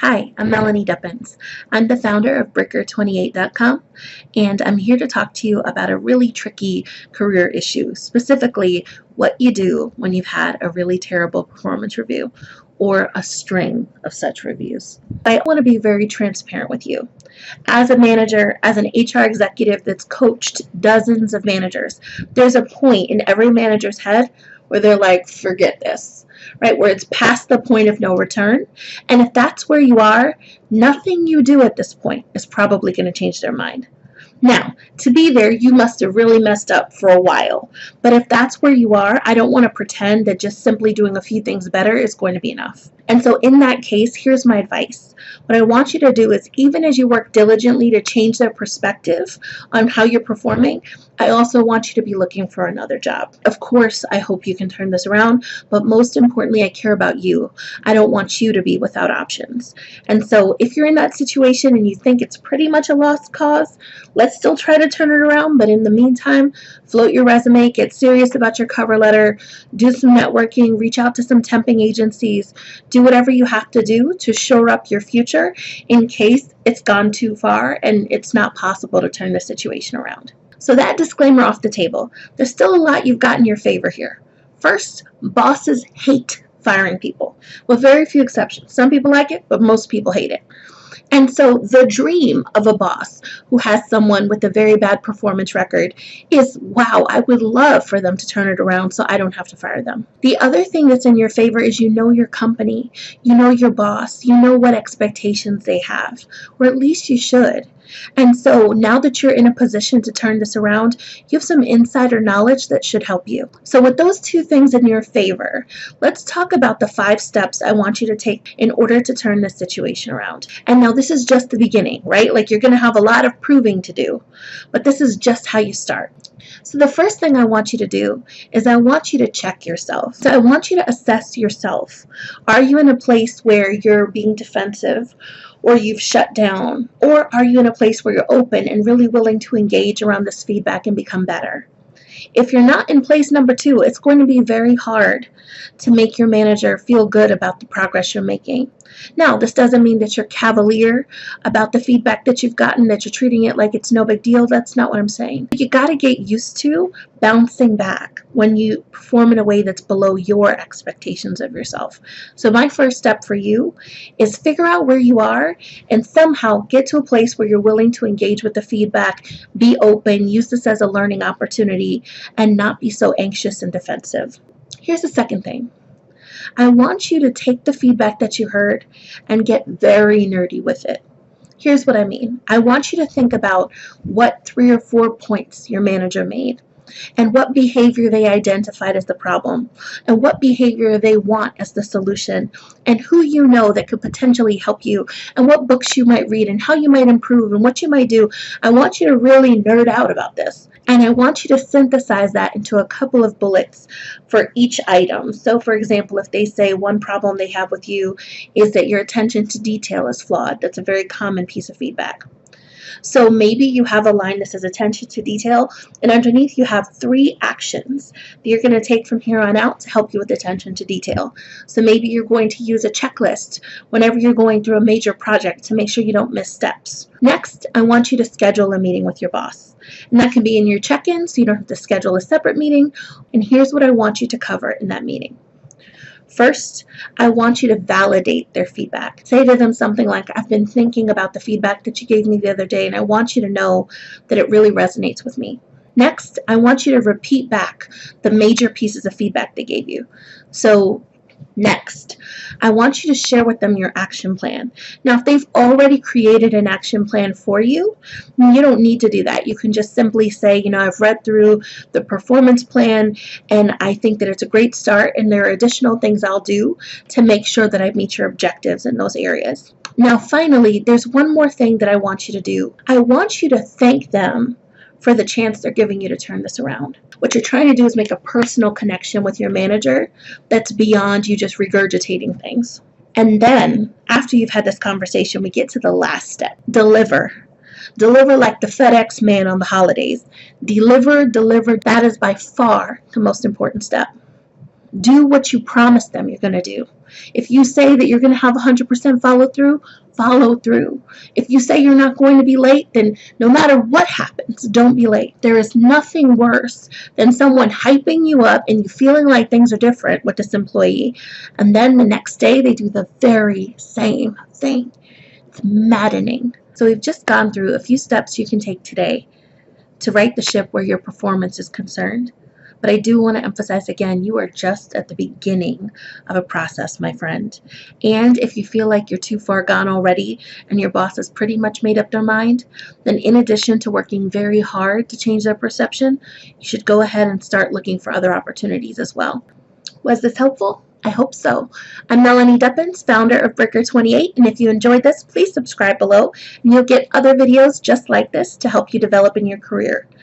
Hi, I'm Melanie Duppins. I'm the founder of Bricker28.com, and I'm here to talk to you about a really tricky career issue, specifically what you do when you've had a really terrible performance review or a string of such reviews. I want to be very transparent with you. As a manager, as an HR executive that's coached dozens of managers, there's a point in every manager's head where they're like, forget this, right? Where it's past the point of no return. And if that's where you are, nothing you do at this point is probably going to change their mind. Now, to be there, you must have really messed up for a while. But if that's where you are, I don't want to pretend that just simply doing a few things better is going to be enough. And so in that case, here's my advice. What I want you to do is, even as you work diligently to change their perspective on how you're performing, I also want you to be looking for another job. Of course, I hope you can turn this around, but most importantly, I care about you. I don't want you to be without options. And so if you're in that situation and you think it's pretty much a lost cause, let's still try to turn it around. But in the meantime, float your resume, get serious about your cover letter, do some networking, reach out to some temping agencies, do whatever you have to do to shore up your future in case it's gone too far and it's not possible to turn the situation around. So that disclaimer off the table, there's still a lot you've got in your favor here. First, bosses hate firing people, with very few exceptions. Some people like it, but most people hate it. And so the dream of a boss who has someone with a very bad performance record is, wow, I would love for them to turn it around so I don't have to fire them. The other thing that's in your favor is you know your company, you know your boss, you know what expectations they have, or at least you should. And so now that you're in a position to turn this around, you have some insider knowledge that should help you. So with those two things in your favor, let's talk about the 5 steps I want you to take in order to turn this situation around. And now this is just the beginning, right? Like, you're going to have a lot of proving to do, but this is just how you start. So the first thing I want you to do is I want you to check yourself. So I want you to assess yourself. Are you in a place where you're being defensive, or you've shut down, or are you in a place where you're open and really willing to engage around this feedback and become better? If you're not in place number 2, it's going to be very hard to make your manager feel good about the progress you're making. Now, this doesn't mean that you're cavalier about the feedback that you've gotten, that you're treating it like it's no big deal. That's not what I'm saying. You got to get used to bouncing back when you perform in a way that's below your expectations of yourself. So my first step for you is figure out where you are and somehow get to a place where you're willing to engage with the feedback, be open, use this as a learning opportunity, and not be so anxious and defensive. Here's the second thing. I want you to take the feedback that you heard and get very nerdy with it. Here's what I mean. I want you to think about what 3 or 4 points your manager made, and what behavior they identified as the problem, and what behavior they want as the solution, and who you know that could potentially help you, and what books you might read, and how you might improve, and what you might do. I want you to really nerd out about this. And I want you to synthesize that into a couple of bullets for each item. So for example, if they say one problem they have with you is that your attention to detail is flawed, that's a very common piece of feedback. So maybe you have a line that says attention to detail, and underneath you have 3 actions that you're going to take from here on out to help you with attention to detail. So maybe you're going to use a checklist whenever you're going through a major project to make sure you don't miss steps. Next, I want you to schedule a meeting with your boss. And that can be in your check-in, so you don't have to schedule a separate meeting. And here's what I want you to cover in that meeting. First, I want you to validate their feedback. Say to them something like, I've been thinking about the feedback that you gave me the other day, and I want you to know that it really resonates with me. Next, I want you to repeat back the major pieces of feedback they gave you. So next, I want you to share with them your action plan. Now, if they've already created an action plan for you, you don't need to do that. You can just simply say, you know, I've read through the performance plan and I think that it's a great start, and there are additional things I'll do to make sure that I meet your objectives in those areas. Now, finally, there's one more thing that I want you to do. I want you to thank them for the chance they're giving you to turn this around. What you're trying to do is make a personal connection with your manager that's beyond you just regurgitating things. And then, after you've had this conversation, we get to the last step. Deliver. Deliver like the FedEx man on the holidays. Deliver. That is by far the most important step. Do what you promised them you're going to do. If you say that you're going to have 100% follow through, follow through. If you say you're not going to be late, then no matter what happens, don't be late. There is nothing worse than someone hyping you up and you feeling like things are different with this employee, and then the next day they do the very same thing. It's maddening. So we've just gone through a few steps you can take today to right the ship where your performance is concerned. But I do want to emphasize again, you are just at the beginning of a process, my friend. And if you feel like you're too far gone already and your boss has pretty much made up their mind, then in addition to working very hard to change their perception, you should go ahead and start looking for other opportunities as well. Was this helpful? I hope so. I'm Melanie Deppens, founder of Bricker 28, and if you enjoyed this, please subscribe below, and you'll get other videos just like this to help you develop in your career.